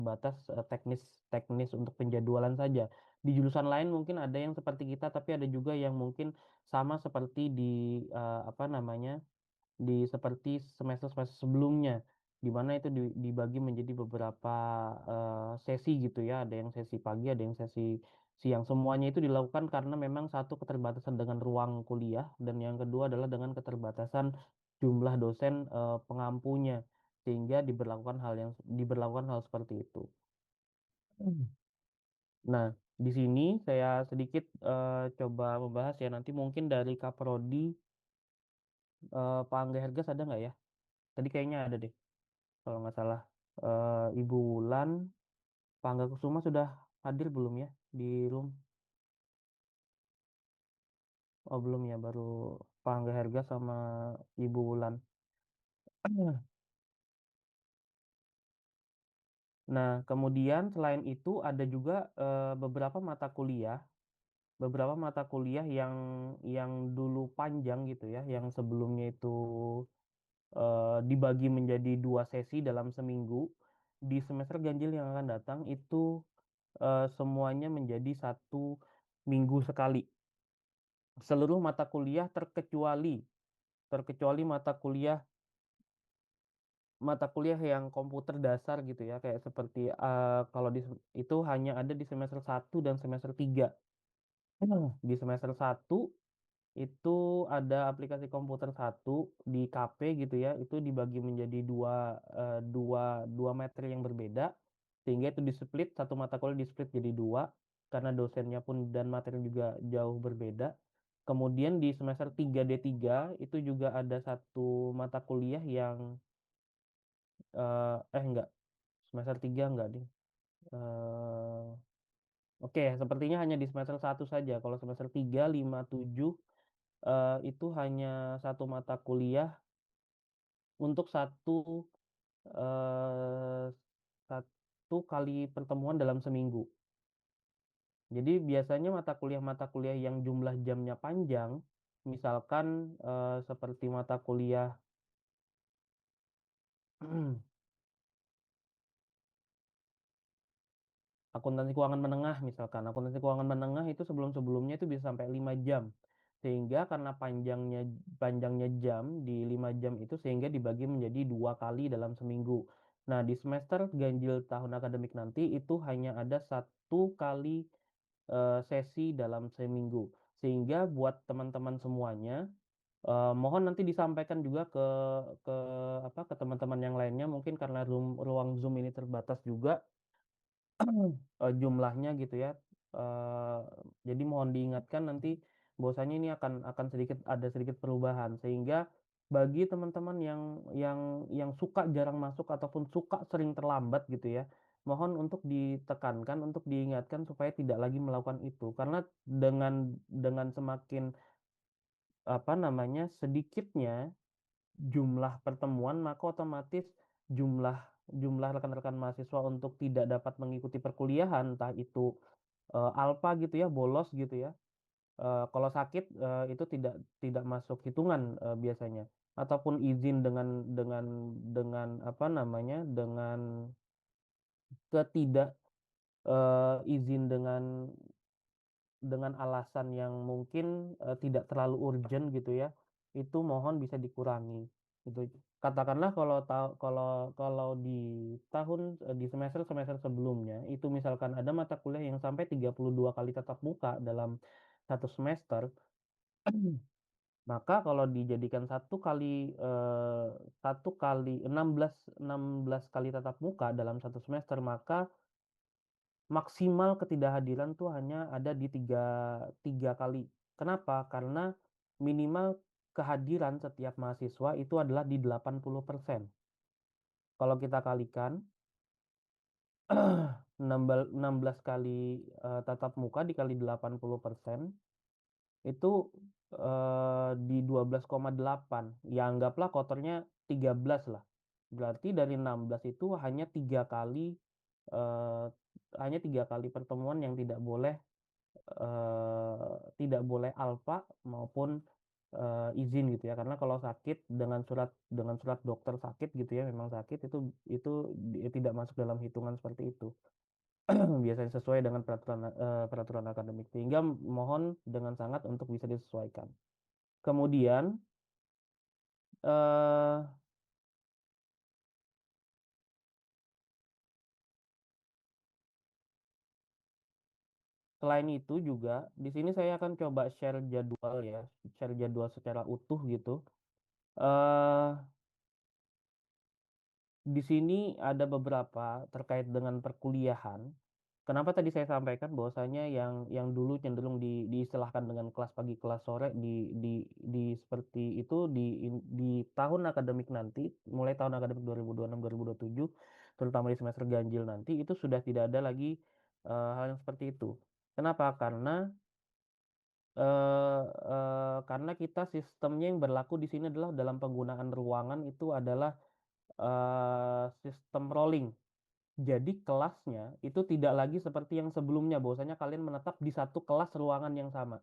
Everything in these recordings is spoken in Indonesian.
sebatas teknis untuk penjadwalan saja. Di jurusan lain mungkin ada yang seperti kita, tapi ada juga yang mungkin sama seperti di apa namanya, di seperti semester-semester sebelumnya, di mana itu dibagi menjadi beberapa sesi gitu ya. Ada yang sesi pagi, ada yang sesi siang. Semuanya itu dilakukan karena memang satu keterbatasan dengan ruang kuliah, dan yang kedua adalah dengan keterbatasan jumlah dosen pengampunya, sehingga diberlakukan hal seperti itu. Hmm. Nah, di sini saya sedikit coba membahas ya, nanti mungkin dari Kaprodi, Pak Angga Hergas ada nggak ya? Tadi kayaknya ada deh, kalau nggak salah. Ibu Wulan, Pak Angga Kusuma sudah hadir belum ya di room? Oh belum ya, baru Pak Angga Hergas sama Ibu Wulan. Nah, kemudian selain itu ada juga beberapa mata kuliah yang dulu panjang gitu ya, yang sebelumnya itu dibagi menjadi dua sesi dalam seminggu. Di semester ganjil yang akan datang itu semuanya menjadi satu minggu sekali. Seluruh mata kuliah terkecuali mata kuliah yang komputer dasar gitu ya, kayak seperti kalau itu hanya ada di semester 1 dan semester 3. Di semester 1 itu ada aplikasi komputer satu di KP gitu ya, itu dibagi menjadi dua dua materi yang berbeda, sehingga itu di-split, satu mata kuliah di-split jadi dua karena dosennya pun dan materi juga jauh berbeda. Kemudian di semester 3D3 itu juga ada satu mata kuliah yang enggak, semester 3 enggak ding. Oke, sepertinya hanya di semester satu saja. Kalau semester 3 5 7 itu hanya satu mata kuliah untuk eh, satu kali pertemuan dalam seminggu. Jadi biasanya mata kuliah yang jumlah jamnya panjang, misalkan seperti mata kuliah akuntansi keuangan menengah misalkan. Akuntansi keuangan menengah itu sebelum-sebelumnya itu bisa sampai 5 jam. Sehingga karena panjangnya jam di 5 jam itu, sehingga dibagi menjadi dua kali dalam seminggu. Nah, di semester ganjil tahun akademik nanti itu hanya ada satu kali sesi dalam seminggu. Sehingga buat teman-teman semuanya, mohon nanti disampaikan juga ke ke teman-teman yang lainnya, mungkin karena ruang Zoom ini terbatas juga jumlahnya gitu ya. Eh, jadi mohon diingatkan nanti bahwasanya ini akan sedikit perubahan, sehingga bagi teman-teman yang yang suka jarang masuk ataupun suka sering terlambat gitu ya, mohon untuk ditekankan, untuk diingatkan supaya tidak lagi melakukan itu, karena dengan semakin apa namanya sedikitnya jumlah pertemuan, maka otomatis jumlah jumlah rekan-rekan mahasiswa untuk tidak dapat mengikuti perkuliahan, entah itu alfa gitu ya, bolos gitu ya. Kalau sakit itu tidak tidak masuk hitungan biasanya, ataupun izin dengan apa namanya, dengan ketidak izin dengan alasan yang mungkin tidak terlalu urgent gitu ya, itu mohon bisa dikurangi gitu. Katakanlah kalau kalau di di semester semester sebelumnya itu misalkan ada mata kuliah yang sampai 32 kali tatap muka dalam satu semester, maka kalau dijadikan eh, satu kali 16 kali tatap muka dalam satu semester, maka maksimal ketidakhadiran tuh hanya ada di tiga kali. Kenapa? Karena minimal kehadiran setiap mahasiswa itu adalah di 80%. Kalau kita kalikan 16 kali tatap muka dikali 80%, itu di 12,8. Ya anggaplah kotornya 13 lah. Berarti dari 16 itu eh, hanya tiga kali pertemuan yang tidak boleh alfa maupun izin gitu ya. Karena kalau sakit dengan surat dokter sakit gitu ya, memang sakit itu tidak masuk dalam hitungan seperti itu. Biasanya sesuai dengan peraturan akademik. Sehingga mohon dengan sangat untuk bisa disesuaikan. Kemudian eh selain itu juga di sini saya akan coba share jadwal ya, share jadwal secara utuh gitu. eh di sini ada beberapa terkait dengan perkuliahan. Kenapa tadi saya sampaikan bahwasanya yang dulu cenderung diistilahkan dengan kelas pagi, kelas sore di seperti itu di tahun akademik nanti, mulai tahun akademik 2026-2027, terutama di semester ganjil nanti itu sudah tidak ada lagi hal yang seperti itu. Kenapa? Karena kita sistemnya yang berlaku di sini adalah dalam penggunaan ruangan itu adalah sistem rolling. Jadi kelasnya itu tidak lagi seperti yang sebelumnya, bahwasanya kalian menetap di satu kelas ruangan yang sama,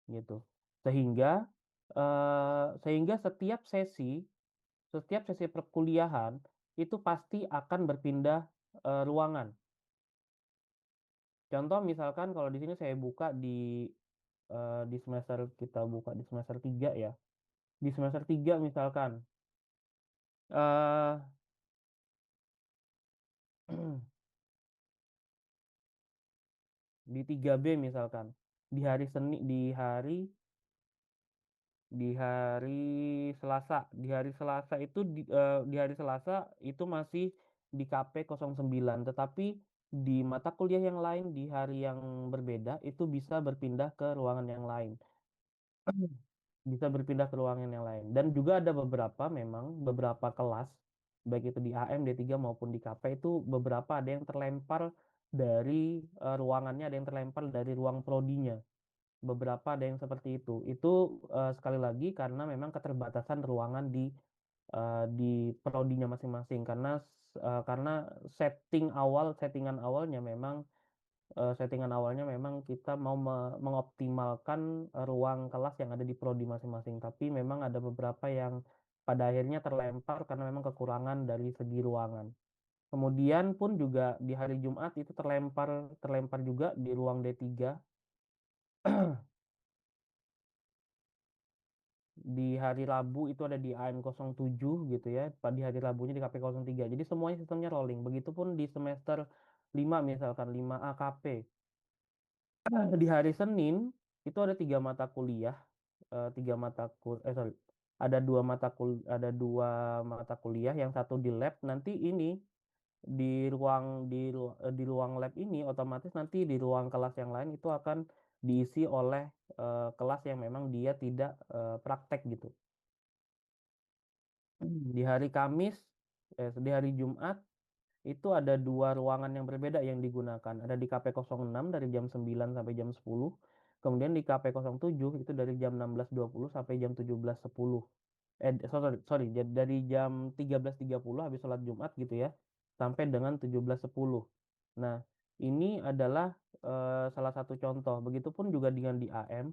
gitu. Sehingga sehingga setiap sesi perkuliahan itu pasti akan berpindah ruangan. Contoh misalkan kalau di sini saya buka di semester kita buka di semester 3 ya. Di semester 3 misalkan eh di 3B misalkan di hari Senin di hari Selasa. Di hari Selasa itu masih di KP 09, tetapi di mata kuliah yang lain di hari yang berbeda itu bisa berpindah ke ruangan yang lain. Bisa berpindah ke ruangan yang lain. Dan juga ada beberapa kelas baik itu di AM, D3 maupun di KP itu beberapa ada yang terlempar dari ruangannya, ada yang terlempar dari ruang prodinya. Beberapa ada yang seperti itu. Itu sekali lagi karena memang keterbatasan ruangan di prodinya masing-masing karena settingan awalnya memang kita mau mengoptimalkan ruang kelas yang ada di prodi masing-masing. Tapi memang ada beberapa yang pada akhirnya terlempar karena memang kekurangan dari segi ruangan. Kemudian pun juga di hari Jumat itu terlempar juga di ruang D3. Di hari Rabu itu ada di AM 07 gitu ya. Di hari Rabunya di KP 03. Jadi semuanya sistemnya rolling. Begitupun di semester 5 misalkan 5 AKP. Di hari Senin itu ada tiga mata kul eh sorry ada dua mata kuliah, yang satu di lab. Nanti ini di ruang lab ini otomatis nanti di ruang kelas yang lain itu akan diisi oleh kelas yang memang dia tidak praktek gitu. Di hari Kamis, di hari Jumat itu ada dua ruangan yang berbeda yang digunakan. Ada di KP 06 dari jam 9 sampai jam 10. Kemudian di KP 07 itu dari jam 16.20 sampai jam 17.10. Sorry, dari jam 13.30 habis sholat Jumat gitu ya, sampai dengan 17.10. Nah, ini adalah salah satu contoh. Begitupun juga dengan di AM.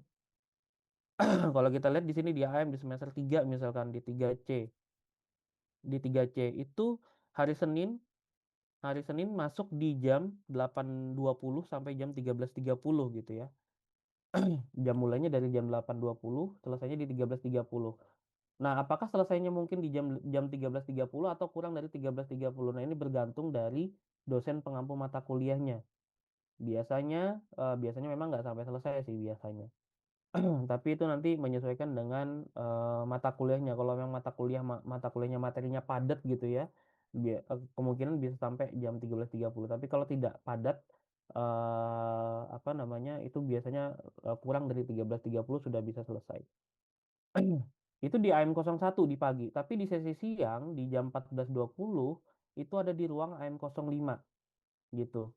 Kalau kita lihat di sini di AM di semester 3 misalkan di 3C. Di 3C itu hari Senin hari Senin masuk di jam 8.20 sampai jam 13.30 gitu ya. Jam mulainya dari jam 8.20, selesainya di 13.30. Nah, apakah selesainya mungkin di jam jam 13.30 atau kurang dari 13.30? Nah, ini bergantung dari dosen pengampu mata kuliahnya. Biasanya biasanya memang nggak sampai selesai sih biasanya. Tapi itu nanti menyesuaikan dengan mata kuliahnya. Kalau memang mata kuliahnya materinya padat gitu ya, kemungkinan bisa sampai jam 13.30. Tapi kalau tidak padat, apa namanya, itu biasanya kurang dari 13.30 sudah bisa selesai. Itu di AM 01 di pagi. Tapi di sesi siang di jam 14.20 itu ada di ruang AM 05 gitu.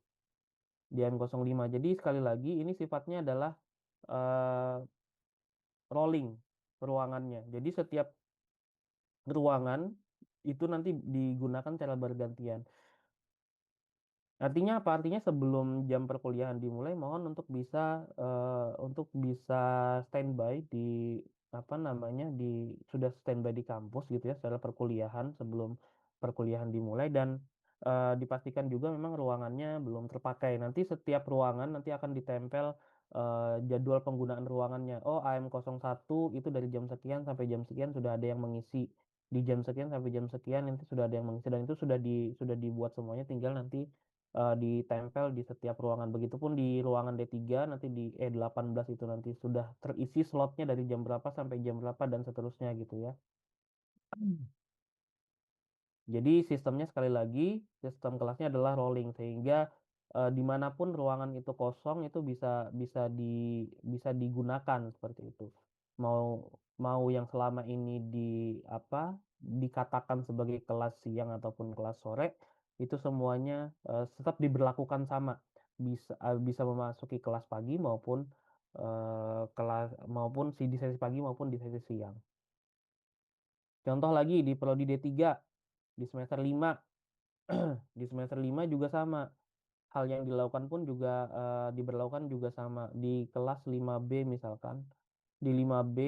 Di AM 05. Jadi sekali lagi ini sifatnya adalah eh, rolling ruangannya. Jadi setiap ruangan itu nanti digunakan cara bergantian. Artinya apa? Artinya sebelum jam perkuliahan dimulai, mohon untuk bisa standby di apa namanya di sudah standby di kampus gitu ya secara perkuliahan sebelum perkuliahan dimulai dan dipastikan juga memang ruangannya belum terpakai. Nanti setiap ruangan nanti akan ditempel jadwal penggunaan ruangannya. Oh, AM01 itu dari jam sekian sampai jam sekian sudah ada yang mengisi. Di jam sekian sampai jam sekian nanti sudah ada yang mengisi dan itu sudah dibuat semuanya tinggal nanti ditempel di setiap ruangan. Begitupun di ruangan D3 nanti di E18 itu nanti sudah terisi slotnya dari jam berapa sampai jam berapa dan seterusnya gitu ya. Jadi sistemnya sekali lagi, sistem kelasnya adalah rolling sehingga dimanapun ruangan itu kosong itu bisa digunakan seperti itu. Mau mau yang selama ini apa dikatakan sebagai kelas siang ataupun kelas sore itu semuanya tetap diberlakukan sama. Bisa memasuki kelas pagi maupun di sesi pagi maupun di sesi siang. Contoh lagi di prodi D3 di semester 5 di semester 5 juga sama. Hal yang dilakukan pun juga diberlakukan juga sama. Di kelas 5B misalkan. Di 5B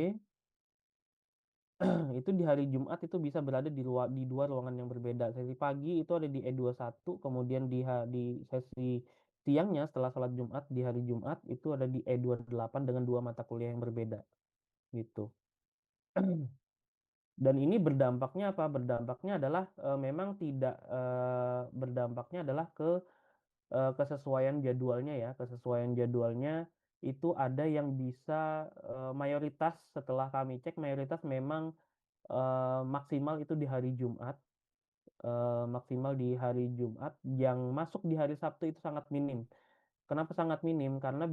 itu di hari Jumat itu bisa berada di dua ruangan yang berbeda. Sesi pagi itu ada di E21, kemudian di sesi siangnya setelah sholat Jumat di hari Jumat itu ada di E28 dengan dua mata kuliah yang berbeda gitu. Dan ini berdampaknya apa? Berdampaknya adalah memang tidak berdampaknya adalah ke kesesuaian jadwalnya ya, kesesuaian jadwalnya itu ada yang bisa mayoritas setelah kami cek mayoritas memang maksimal itu di hari Jumat, maksimal di hari Jumat, yang masuk di hari Sabtu itu sangat minim. Kenapa sangat minim? Karena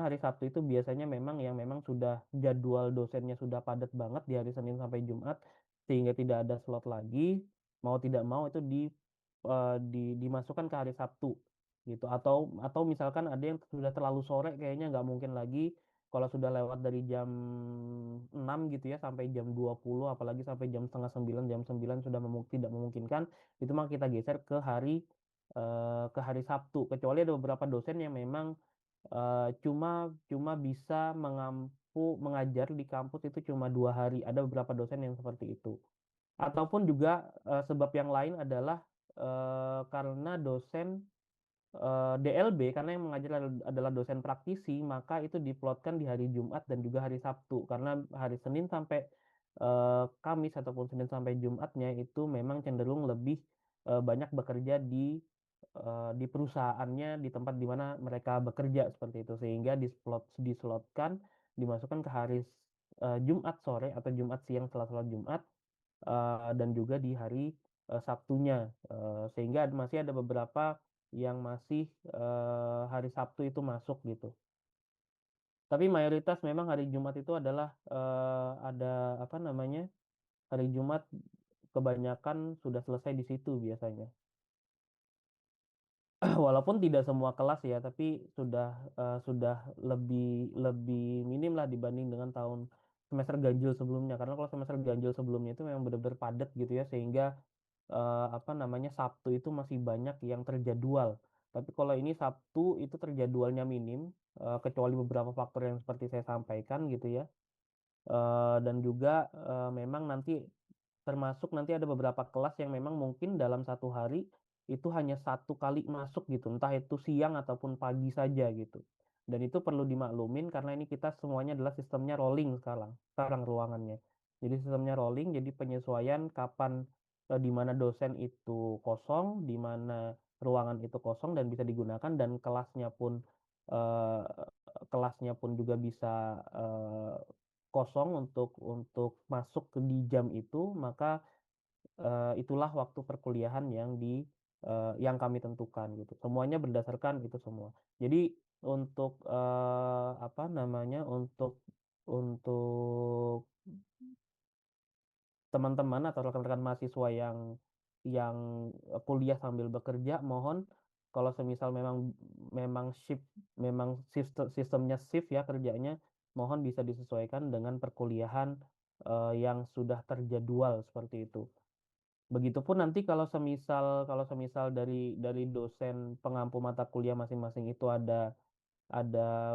hari Sabtu itu biasanya memang sudah jadwal dosennya sudah padat banget di hari Senin sampai Jumat sehingga tidak ada slot lagi. Mau tidak mau itu dimasukkan ke hari Sabtu gitu. Atau misalkan ada yang sudah terlalu sore kayaknya nggak mungkin lagi kalau sudah lewat dari jam 6 gitu ya sampai jam 20 apalagi sampai jam setengah 9 jam 9 sudah tidak memungkinkan itu mah kita geser ke hari Sabtu. Kecuali ada beberapa dosen yang memang cuma cuma bisa mengajar di kampus itu cuma 2 hari. Ada beberapa dosen yang seperti itu. Ataupun juga sebab yang lain adalah karena dosen DLB karena yang mengajar adalah dosen praktisi, maka itu diplotkan di hari Jumat dan juga hari Sabtu. Karena hari Senin sampai Kamis ataupun Senin sampai Jumatnya itu memang cenderung lebih banyak bekerja di perusahaannya, di tempat di mana mereka bekerja seperti itu. Sehingga dislotkan, dimasukkan ke hari Jumat sore atau Jumat siang setelah sholat Jumat dan juga di hari Sabtunya. Sehingga masih ada beberapa yang masih hari Sabtu itu masuk gitu. Tapi mayoritas memang hari Jumat itu adalah ada apa namanya? Hari Jumat kebanyakan sudah selesai di situ biasanya. Walaupun tidak semua kelas ya, tapi sudah lebih lebih minim lah dibanding dengan tahun semester ganjil sebelumnya. Karena kalau semester ganjil sebelumnya itu memang benar-benar padat gitu ya, sehingga apa namanya Sabtu itu masih banyak yang terjadwal. Tapi kalau ini Sabtu itu terjadwalnya minim, kecuali beberapa faktor yang seperti saya sampaikan gitu ya. Dan juga memang termasuk nanti ada beberapa kelas yang memang mungkin dalam satu hari itu hanya satu kali masuk gitu, entah itu siang ataupun pagi saja gitu. Dan itu perlu dimaklumin karena ini kita semuanya adalah sistemnya rolling sekarang ruangannya. Jadi sistemnya rolling, jadi penyesuaian kapan di mana dosen itu kosong, di mana ruangan itu kosong dan bisa digunakan dan eh, kelasnya pun juga bisa eh, kosong untuk masuk di jam itu, maka itulah waktu perkuliahan yang kami tentukan gitu. Semuanya berdasarkan itu semua. Jadi untuk apa namanya untuk teman-teman atau rekan-rekan mahasiswa yang kuliah sambil bekerja, mohon kalau semisal memang memang shift memang sistemnya shift ya kerjanya, mohon bisa disesuaikan dengan perkuliahan yang sudah terjadwal seperti itu. Begitupun nanti kalau semisal dari dosen pengampu mata kuliah masing-masing itu ada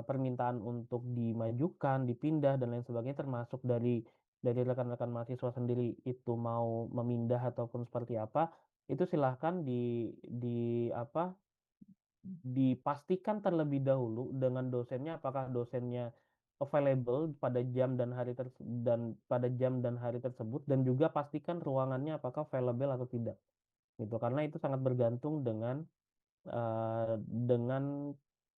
permintaan untuk dimajukan, dipindah dan lain sebagainya termasuk dari rekan-rekan mahasiswa sendiri itu mau memindah ataupun seperti apa, itu silahkan di apa dipastikan terlebih dahulu dengan dosennya apakah dosennya available dan pada jam dan hari tersebut dan juga pastikan ruangannya apakah available atau tidak gitu karena itu sangat bergantung dengan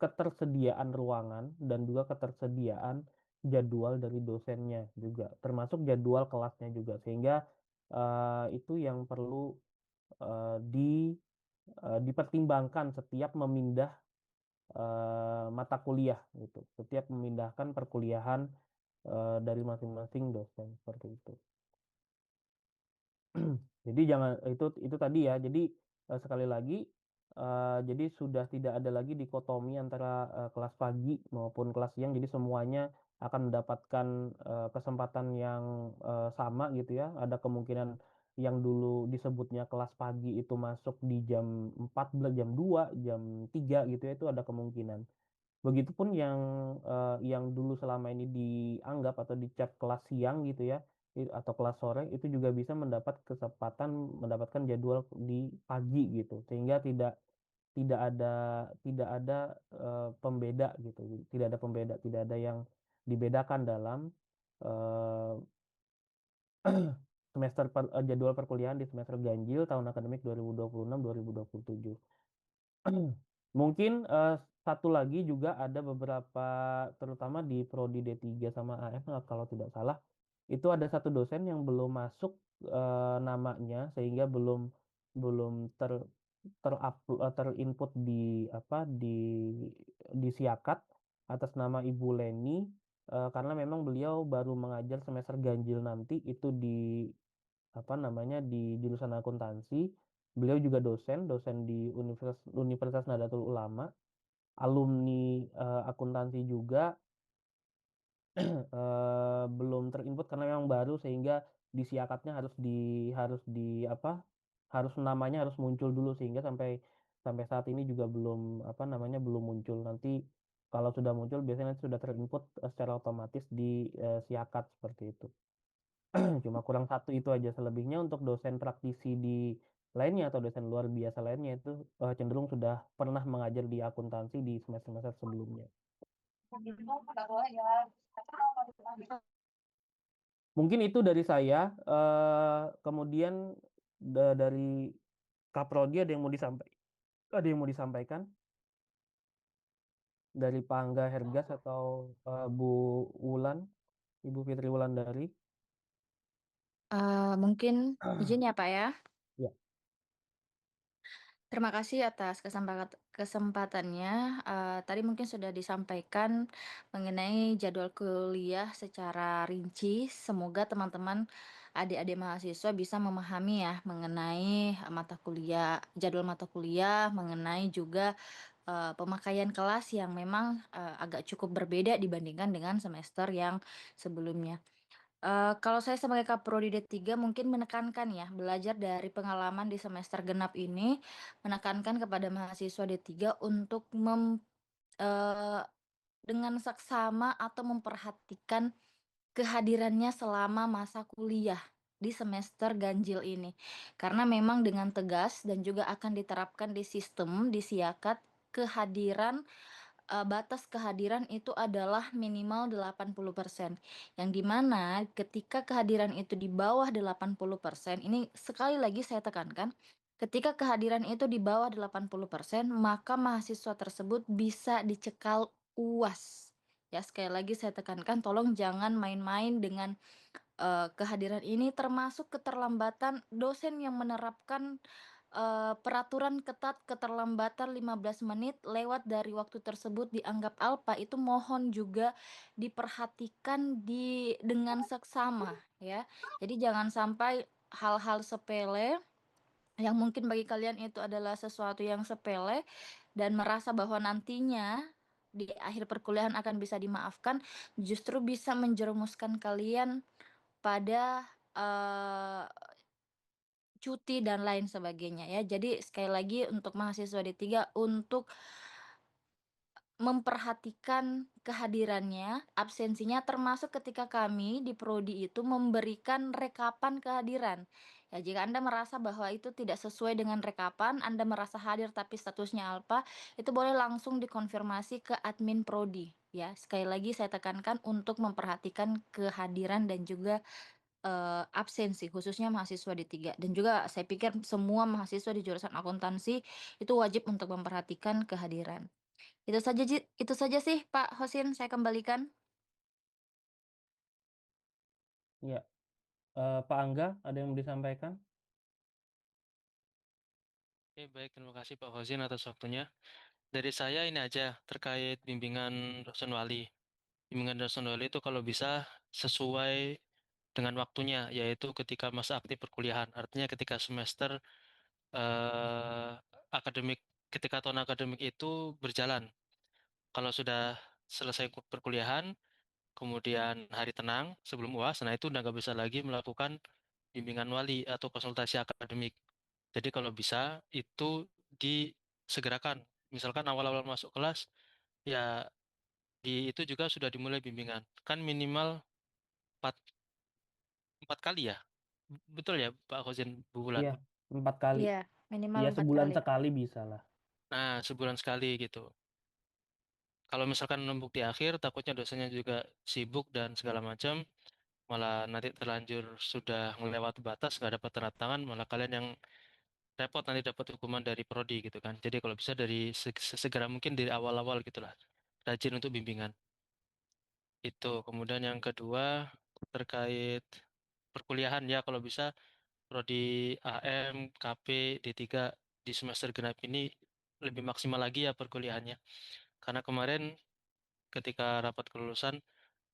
ketersediaan ruangan dan juga ketersediaan jadwal dari dosennya juga, termasuk jadwal kelasnya juga, sehingga itu yang perlu dipertimbangkan setiap memindah mata kuliah gitu, setiap memindahkan perkuliahan dari masing-masing dosen seperti itu. Jadi jangan itu tadi ya. Jadi sekali lagi jadi sudah tidak ada lagi dikotomi antara kelas pagi maupun kelas siang. Jadi semuanya akan mendapatkan kesempatan yang sama gitu ya. Ada kemungkinan yang dulu disebutnya kelas pagi itu masuk di jam 4, jam 2, jam 3 gitu ya itu ada kemungkinan. Begitupun yang dulu selama ini dianggap atau dicap kelas siang gitu ya, atau kelas sore itu juga bisa mendapat kesempatan mendapatkan jadwal di pagi gitu, sehingga tidak ada tidak ada pembeda gitu, tidak ada yang dibedakan dalam eh, jadwal perkuliahan di semester ganjil tahun akademik 2026-2027. Mungkin satu lagi juga ada beberapa terutama di prodi D3 sama AM kalau tidak salah itu ada satu dosen yang belum masuk namanya sehingga belum belum terinput di Siakat atas nama Ibu Leni karena memang beliau baru mengajar semester ganjil nanti itu di apa namanya di jurusan akuntansi. Beliau juga dosen di Universitas Nahdlatul Ulama, alumni akuntansi juga belum terinput karena memang baru sehingga di siakatnya harus namanya harus muncul dulu sehingga sampai sampai saat ini juga belum muncul. Nanti kalau sudah muncul biasanya nanti sudah terinput secara otomatis di siakat seperti itu. Cuma kurang satu itu aja selebihnya untuk dosen praktisi di lainnya atau dosen luar biasa lainnya itu cenderung sudah pernah mengajar di akuntansi di semester-semester sebelumnya. Mungkin itu dari saya. Kemudian dari Kaprodi ada yang mau disampaikan dari Pak Angga Hergas atau Bu Wulan, Ibu Fitri Wulandari. Mungkin izin ya Pak ya. Ya, Terima kasih atas kesempatannya. Tadi mungkin sudah disampaikan mengenai jadwal kuliah secara rinci. Semoga teman-teman adik-adik mahasiswa bisa memahami ya mengenai jadwal mata kuliah, mengenai juga pemakaian kelas yang memang agak cukup berbeda dibandingkan dengan semester yang sebelumnya. Kalau saya sebagai Kaprodi D3 mungkin menekankan ya, belajar dari pengalaman di semester genap ini, menekankan kepada mahasiswa D3 untuk dengan saksama atau memperhatikan kehadirannya selama masa kuliah di semester ganjil ini. Karena memang dengan tegas dan juga akan diterapkan di sistem, di Siakat, batas kehadiran itu adalah minimal 80%. Yang di mana ketika kehadiran itu di bawah 80%, ini sekali lagi saya tekankan, ketika kehadiran itu di bawah 80%, maka mahasiswa tersebut bisa dicekal UAS. Ya, sekali lagi saya tekankan, tolong jangan main-main dengan kehadiran ini, termasuk keterlambatan dosen yang menerapkan peraturan ketat keterlambatan 15 menit lewat dari waktu tersebut dianggap alpa, itu mohon juga diperhatikan dengan seksama ya. Jadi jangan sampai hal-hal sepele yang mungkin bagi kalian itu adalah sesuatu yang sepele dan merasa bahwa nantinya di akhir perkuliahan akan bisa dimaafkan, justru bisa menjerumuskan kalian pada cuti dan lain sebagainya ya. Jadi sekali lagi untuk mahasiswa D3 untuk memperhatikan kehadirannya, absensinya, termasuk ketika kami di prodi itu memberikan rekapan kehadiran. Ya, jika Anda merasa bahwa itu tidak sesuai dengan rekapan, Anda merasa hadir tapi statusnya alpa, itu boleh langsung dikonfirmasi ke admin prodi. Ya, sekali lagi saya tekankan untuk memperhatikan kehadiran dan juga absensi, khususnya mahasiswa D3. Dan juga saya pikir semua mahasiswa di jurusan akuntansi itu wajib untuk memperhatikan kehadiran. Itu saja sih Pak Hosin, saya kembalikan. Iya, Pak Angga ada yang mau disampaikan? Oke, baik. Terima kasih Pak Fauzin atas waktunya. Dari saya ini aja terkait bimbingan dosen wali. Bimbingan dosen wali itu kalau bisa sesuai dengan waktunya, yaitu ketika masa aktif perkuliahan. Artinya ketika semester eh, akademik, ketika tahun akademik itu berjalan. Kalau sudah selesai perkuliahan, kemudian hari tenang sebelum UAS, nah itu udah nggak bisa lagi melakukan bimbingan wali atau konsultasi akademik. Jadi kalau bisa itu disegerakan. Misalkan awal-awal masuk kelas, ya itu juga sudah dimulai bimbingan. Kan minimal 4, 4 kali ya? Betul ya Pak Khosin Bulan? Iya, 4 kali. Iya, minimal Iya, 4 sebulan kali. sekali bisa lah. Nah, sebulan sekali gitu. Kalau misalkan numpuk di akhir, takutnya dosennya juga sibuk dan segala macam, malah nanti terlanjur sudah melewati batas, nggak dapat tanda tangan, malah kalian yang repot nanti dapat hukuman dari prodi gitu kan. Jadi kalau bisa dari sesegera mungkin dari awal-awal gitulah, rajin untuk bimbingan. Itu. Kemudian yang kedua terkait perkuliahan ya kalau bisa prodi AM, KP, D3 di semester genap ini lebih maksimal lagi ya perkuliahannya. Karena kemarin ketika rapat kelulusan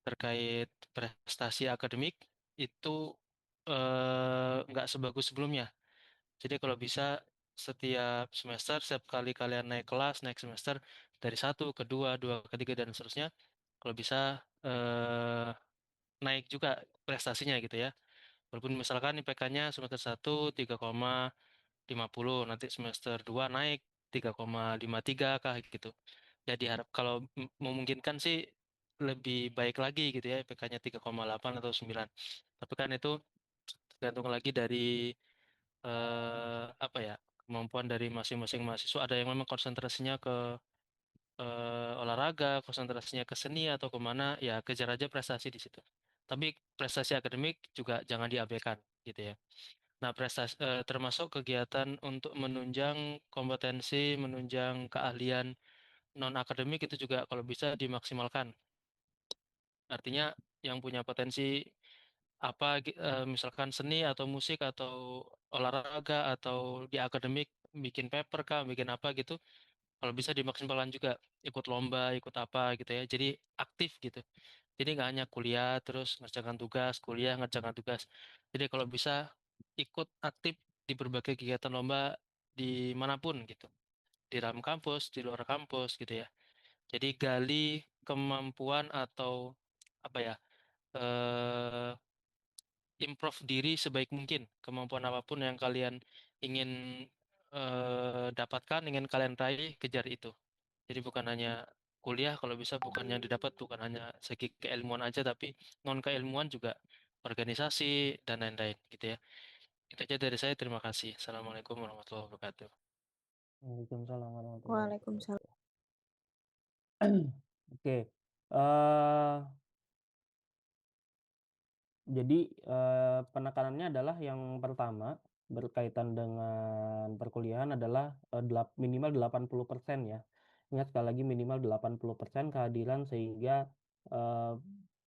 terkait prestasi akademik itu nggak sebagus sebelumnya. Jadi kalau bisa setiap semester, setiap kali kalian naik kelas, naik semester dari satu ke dua, dua ke tiga dan seterusnya, kalau bisa naik juga prestasinya gitu ya. Walaupun misalkan IPK-nya semester satu 3,50, nanti semester 2 naik 3,53 kah gitu. Ya diharap kalau memungkinkan sih lebih baik lagi gitu ya IPK-nya 3,8 atau 9. Tapi kan itu tergantung lagi dari apa ya kemampuan dari masing-masing mahasiswa. Ada yang memang konsentrasinya ke olahraga, konsentrasinya ke seni atau kemana, ya kejar aja prestasi di situ. Tapi prestasi akademik juga jangan diabaikan gitu ya. Nah, prestasi termasuk kegiatan untuk menunjang kompetensi, menunjang keahlian non akademik itu juga kalau bisa dimaksimalkan. Artinya yang punya potensi apa misalkan seni atau musik atau olahraga atau di akademik bikin paper kah, bikin apa gitu, kalau bisa dimaksimalkan juga ikut lomba, ikut apa gitu ya. Jadi aktif gitu. Jadi nggak hanya kuliah terus ngerjakan tugas, kuliah ngerjakan tugas. Jadi kalau bisa ikut aktif di berbagai kegiatan lomba dimanapun gitu. Di dalam kampus, di luar kampus gitu ya. Jadi gali kemampuan atau apa ya, eh improve diri sebaik mungkin. Kemampuan apapun yang kalian ingin dapatkan, ingin kalian raih, kejar itu. Jadi bukan hanya kuliah, kalau bisa bukan yang didapat bukan hanya segi keilmuan aja, tapi non keilmuan juga organisasi dan lain-lain gitu ya. Itu aja dari saya. Terima kasih. Assalamualaikum warahmatullahi wabarakatuh. Waalaikumsalam warahmatullahi Waalaikumsalam. wabarakatuh. Oke, eh jadi penekanannya adalah yang pertama berkaitan dengan perkuliahan adalah minimal 80% ya. Ingat sekali lagi minimal 80% kehadiran sehingga eh,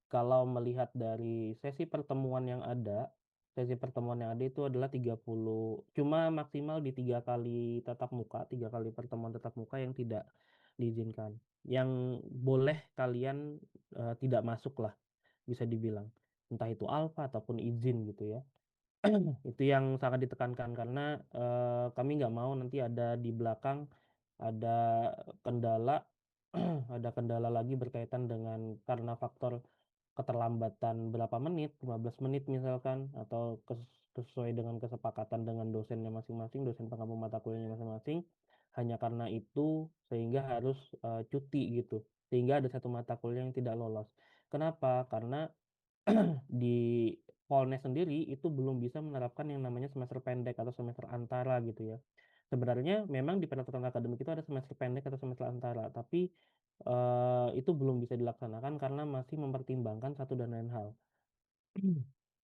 kalau melihat dari sesi pertemuan yang ada itu adalah 30, cuma maksimal di 3 kali tatap muka, 3 kali pertemuan tatap muka yang tidak diizinkan. Yang boleh kalian tidak masuk lah bisa dibilang entah itu alfa ataupun izin gitu ya. Itu yang sangat ditekankan karena kami nggak mau nanti ada di belakang ada kendala ada kendala lagi berkaitan dengan karena faktor keterlambatan berapa menit 15 menit misalkan atau sesuai dengan kesepakatan dengan dosennya masing-masing, dosen pengampu mata kuliahnya masing-masing. Hanya karena itu sehingga harus cuti gitu. Sehingga ada satu mata kuliah yang tidak lolos. Kenapa? Karena di Polnes sendiri itu belum bisa menerapkan yang namanya semester pendek atau semester antara gitu ya. Sebenarnya memang di peraturan akademik itu ada semester pendek atau semester antara, tapi itu belum bisa dilaksanakan karena masih mempertimbangkan satu dan lain hal.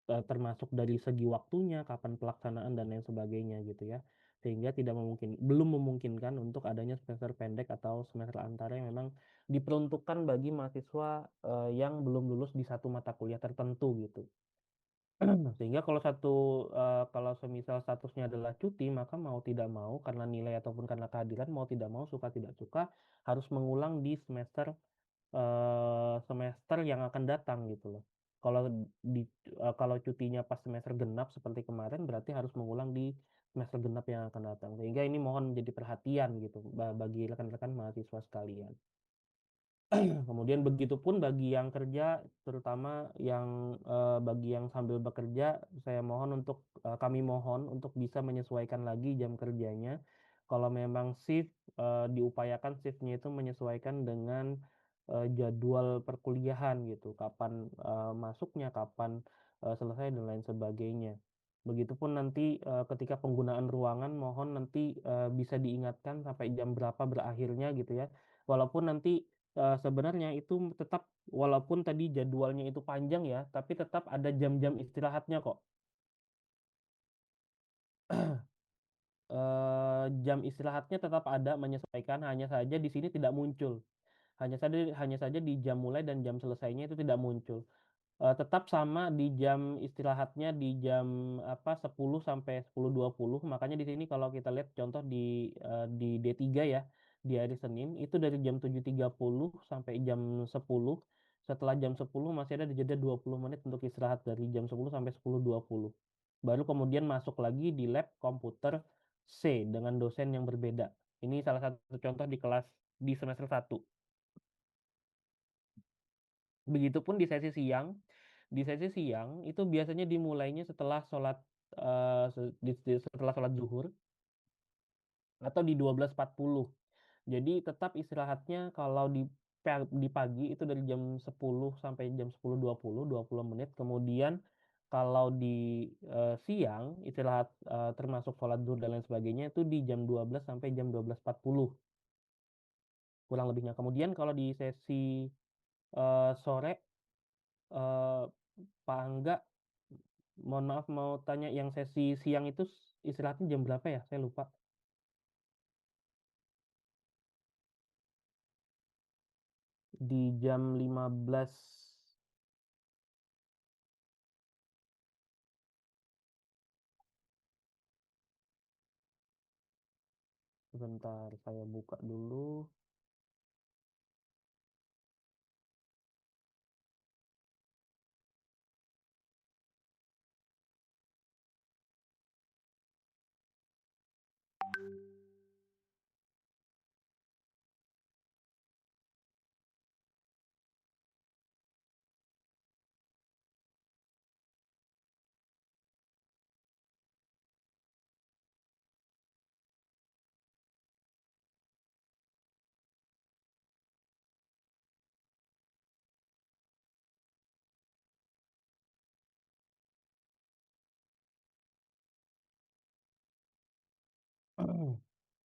Termasuk dari segi waktunya, kapan pelaksanaan dan lain sebagainya gitu ya. Sehingga belum memungkinkan untuk adanya semester pendek atau semester antara yang memang diperuntukkan bagi mahasiswa yang belum lulus di satu mata kuliah tertentu gitu. Sehingga kalau semisal statusnya adalah cuti, maka mau tidak mau karena nilai ataupun karena kehadiran mau tidak mau suka tidak suka harus mengulang di semester yang akan datang gitu loh. Kalau kalau cutinya pas semester genap seperti kemarin berarti harus mengulang di semester genap yang akan datang. Sehingga ini mohon menjadi perhatian gitu bagi rekan-rekan mahasiswa sekalian. Kemudian begitupun bagi yang kerja, terutama bagi yang sambil bekerja, kami mohon untuk bisa menyesuaikan lagi jam kerjanya. Kalau memang diupayakan shiftnya itu menyesuaikan dengan jadwal perkuliahan gitu, kapan masuknya, kapan selesai dan lain sebagainya. Begitupun nanti ketika penggunaan ruangan, mohon nanti bisa diingatkan sampai jam berapa berakhirnya gitu ya. Walaupun nanti sebenarnya itu tetap walaupun tadi jadwalnya itu panjang ya, tapi tetap ada jam-jam istirahatnya kok. Jam istirahatnya tetap ada menyesuaikan, hanya saja di sini tidak muncul. Hanya saja di jam mulai dan jam selesainya itu tidak muncul. Tetap sama di jam istirahatnya di jam 10 sampai 10.20. Makanya di sini kalau kita lihat contoh di D3 ya, di hari Senin itu dari jam 7.30 sampai jam 10. Setelah jam 10 masih ada jeda 20 menit untuk istirahat dari jam 10 sampai 10.20. Baru kemudian masuk lagi di lab komputer C dengan dosen yang berbeda. Ini salah satu contoh di semester 1. Begitupun di sesi siang. Di sesi siang itu biasanya dimulainya setelah sholat zuhur atau di 12.40. Jadi tetap istirahatnya kalau di pagi itu dari jam 10 sampai jam 10.20, 20 menit. Kemudian kalau di siang istirahat termasuk sholat zuhur dan lain sebagainya itu di jam 12 sampai jam 12.40 kurang lebihnya. Kemudian kalau di sesi sore eh, Pak Angga, mohon maaf mau tanya yang sesi siang itu istirahatnya jam berapa ya? Saya lupa. Di jam 15. Sebentar, saya buka dulu.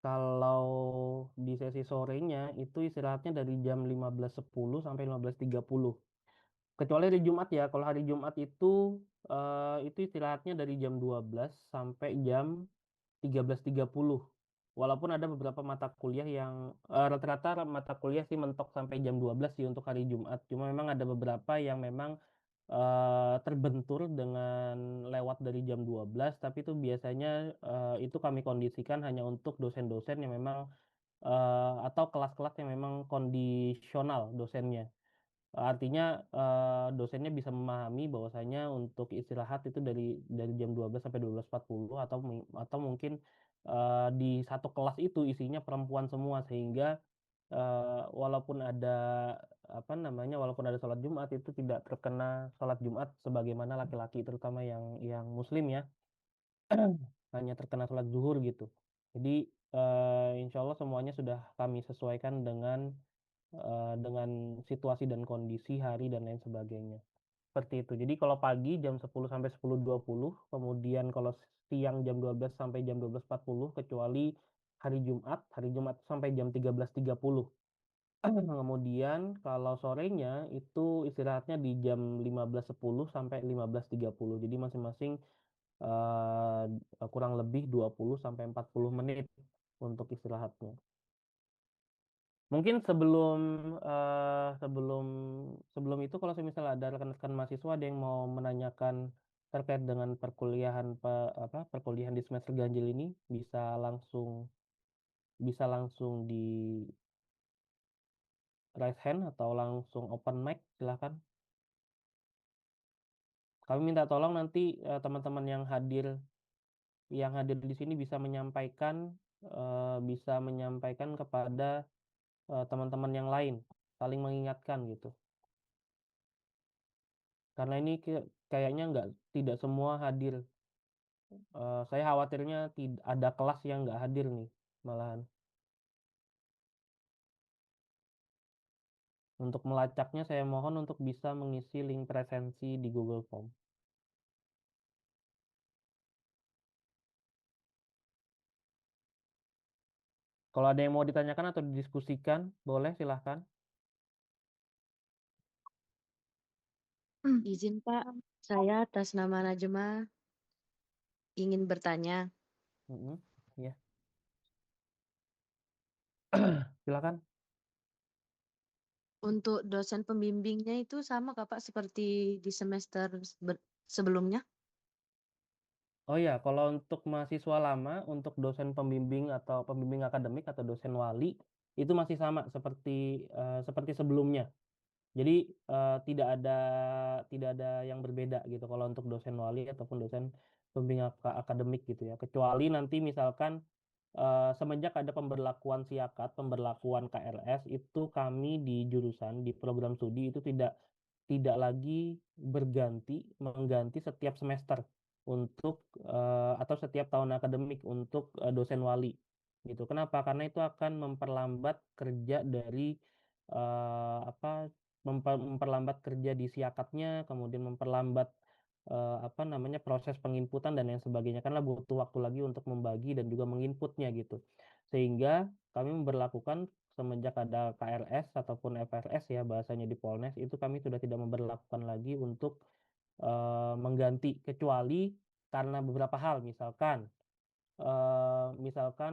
Kalau di sesi sorenya itu istirahatnya dari jam 15.10 sampai 15.30. Kecuali hari Jumat ya. Kalau hari Jumat itu istirahatnya dari jam 12 sampai jam 13.30. Walaupun ada beberapa mata kuliah yang rata-rata mata kuliah sih mentok sampai jam 12 sih untuk hari Jumat. Cuma memang ada beberapa yang memang terbentur dengan lewat dari jam 12, tapi itu biasanya itu kami kondisikan hanya untuk dosen-dosen yang memang atau kelas-kelas yang memang kondisional dosennya. Artinya dosennya bisa memahami bahwasanya untuk istirahat itu dari jam 12 sampai 12.40 atau mungkin di satu kelas itu isinya perempuan semua sehingga walaupun ada sholat Jumat itu tidak terkena sholat Jumat sebagaimana laki-laki terutama yang muslim ya. hanya terkena sholat zuhur gitu. Jadi insya Allah semuanya sudah kami sesuaikan dengan situasi dan kondisi hari dan lain sebagainya. Seperti itu. Jadi kalau pagi jam 10 sampai 10.20, kemudian kalau siang jam 12 sampai jam 12.40, kecuali hari Jumat sampai jam 13.30. Kemudian kalau sorenya itu istirahatnya di jam 15.10 sampai 15.30. Jadi masing-masing eh, kurang lebih 20 sampai 40 menit untuk istirahatnya. Mungkin sebelum sebelum itu kalau misalnya ada rekan-rekan mahasiswa ada yang mau menanyakan terkait dengan perkuliahan di semester ganjil ini bisa langsung di raise hand atau langsung open mic, silahkan. Kami minta tolong nanti teman-teman yang hadir di sini bisa menyampaikan kepada teman-teman yang lain, saling mengingatkan gitu. Karena ini kayaknya tidak semua hadir. Saya khawatirnya ada kelas yang nggak hadir nih, malahan. Untuk melacaknya saya mohon untuk bisa mengisi link presensi di Google Form. Kalau ada yang mau ditanyakan atau didiskusikan, boleh silahkan. Izin Pak, saya atas nama Najma ingin bertanya. Ya. Silakan. Untuk dosen pembimbingnya itu sama Kak Pak seperti di semester sebelumnya? Oh ya, kalau untuk mahasiswa lama, untuk dosen pembimbing atau pembimbing akademik atau dosen wali, itu masih sama seperti sebelumnya. Jadi tidak ada yang berbeda gitu kalau untuk dosen wali ataupun dosen pembimbing akademik gitu ya. Kecuali nanti misalkan semenjak ada pemberlakuan siakat, pemberlakuan KRS, itu kami di jurusan di program studi itu tidak lagi mengganti setiap semester atau setiap tahun akademik untuk dosen wali gitu. Kenapa? Karena itu akan memperlambat kerja dari memperlambat kerja di siakatnya, kemudian memperlambat proses penginputan dan lain sebagainya, karena butuh waktu lagi untuk membagi dan juga menginputnya gitu. Sehingga kami memberlakukan semenjak ada KRS ataupun FRS ya bahasanya di Polnes, itu kami sudah tidak memberlakukan lagi untuk mengganti, kecuali karena beberapa hal, misalkan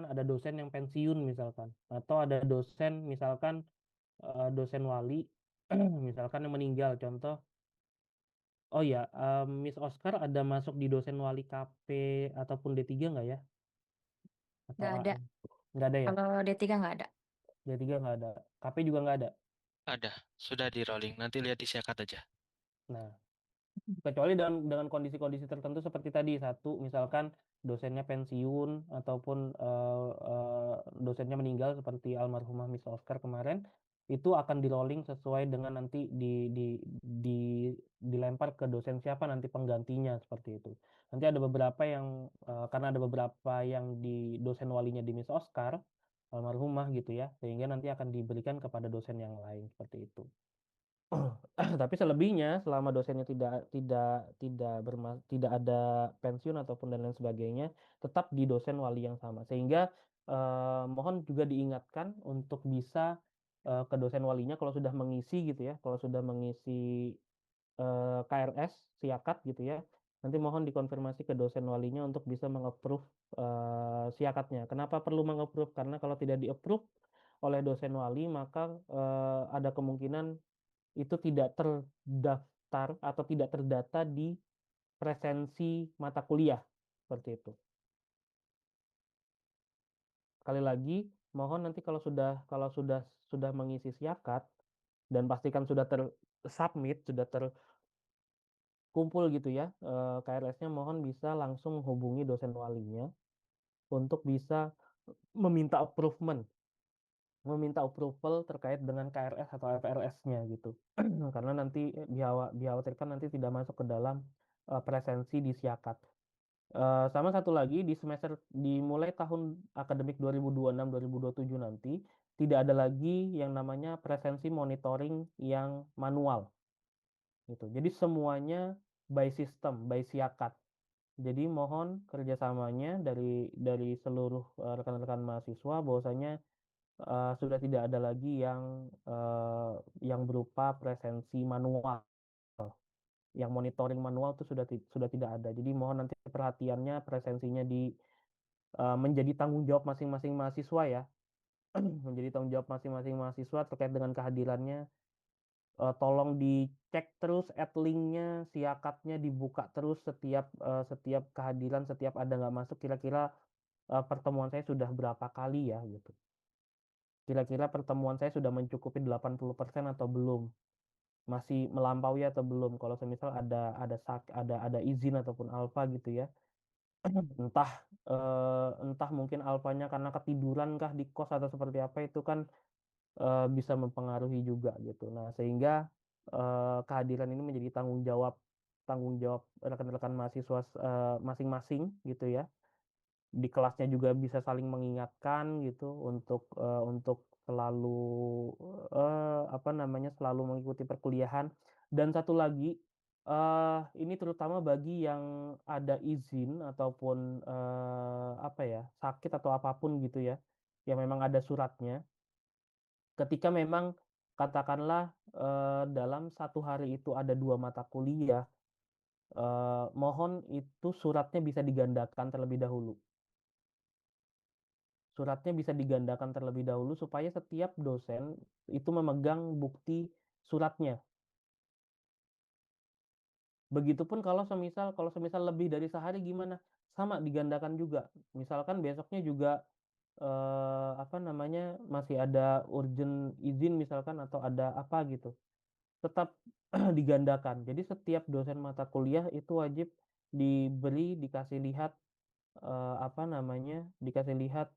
ada dosen yang pensiun misalkan, atau ada dosen wali misalkan yang meninggal, contoh. Oh ya, Miss Oscar ada masuk di dosen wali KP ataupun D3 nggak ya? Atau Nggak ada. AM? Nggak ada ya? Kalau D3 nggak ada. D3 nggak ada. KP juga nggak ada. Ada, sudah di rolling. Nanti lihat di siakat aja. Nah, kecuali dengan kondisi-kondisi tertentu seperti tadi, satu misalkan dosennya pensiun ataupun dosennya meninggal seperti almarhumah Miss Oscar kemarin, itu akan di rolling sesuai dengan nanti dilempar ke dosen siapa nanti penggantinya, seperti itu. Nanti ada beberapa yang karena ada beberapa yang di dosen walinya di Miss Oscar almarhumah gitu ya, sehingga nanti akan diberikan kepada dosen yang lain, seperti itu. Tapi selebihnya selama dosennya tidak ada pensiun ataupun dan lain sebagainya, tetap di dosen wali yang sama. Sehingga mohon juga diingatkan untuk bisa ke dosen walinya kalau sudah mengisi gitu ya, kalau sudah mengisi KRS siakat gitu ya. Nanti mohon dikonfirmasi ke dosen walinya untuk bisa mengapprove siakatnya. Kenapa perlu mengapprove? Karena kalau tidak di-approve oleh dosen wali, maka ada kemungkinan itu tidak terdaftar atau tidak terdata di presensi mata kuliah, seperti itu. Sekali lagi, mohon nanti kalau sudah mengisi siakat dan pastikan sudah tersubmit, sudah terkumpul gitu ya KRS-nya, mohon bisa langsung menghubungi dosen walinya untuk bisa meminta approval terkait dengan KRS atau FRS-nya gitu. Karena nanti dikhawatirkan nanti tidak masuk ke dalam presensi di siakat. Sama satu lagi dimulai tahun akademik 2026-2027 nanti tidak ada lagi yang namanya presensi monitoring yang manual gitu. Jadi semuanya by system, by siakat. Jadi mohon kerjasamanya dari seluruh rekan-rekan mahasiswa bahwasanya sudah tidak ada lagi yang berupa presensi manual. Yang monitoring manual itu sudah tidak ada. Jadi mohon nanti perhatiannya presensinya menjadi tanggung jawab masing-masing mahasiswa ya. Menjadi tanggung jawab masing-masing mahasiswa terkait dengan kehadirannya. Tolong dicek terus linknya, siakatnya dibuka terus setiap kehadiran, setiap ada nggak masuk kira-kira pertemuan saya sudah berapa kali ya gitu. Kira-kira pertemuan saya sudah mencukupi 80% atau belum? Masih melampaui atau belum? Kalau semisal ada izin ataupun alfa gitu ya. Entah entah mungkin alfanya karena ketiduran kah di kos atau seperti apa itu kan bisa mempengaruhi juga gitu. Nah, sehingga kehadiran ini menjadi tanggung jawab rekan-rekan mahasiswa masing-masing gitu ya. Di kelasnya juga bisa saling mengingatkan gitu untuk selalu apa namanya selalu mengikuti perkuliahan. Dan satu lagi ini terutama bagi yang ada izin ataupun apa ya sakit atau apapun gitu ya, yang memang ada suratnya. Ketika memang katakanlah dalam satu hari itu ada 2 mata kuliah, mohon itu suratnya bisa digandakan terlebih dahulu. Suratnya bisa digandakan terlebih dahulu supaya setiap dosen itu memegang bukti suratnya. Begitupun kalau semisal lebih dari sehari gimana? Sama digandakan juga. Misalkan besoknya juga apa namanya masih ada urgent izin misalkan atau ada apa gitu. Tetap digandakan. Jadi setiap dosen mata kuliah itu wajib dikasih lihat apa namanya? Dikasih lihat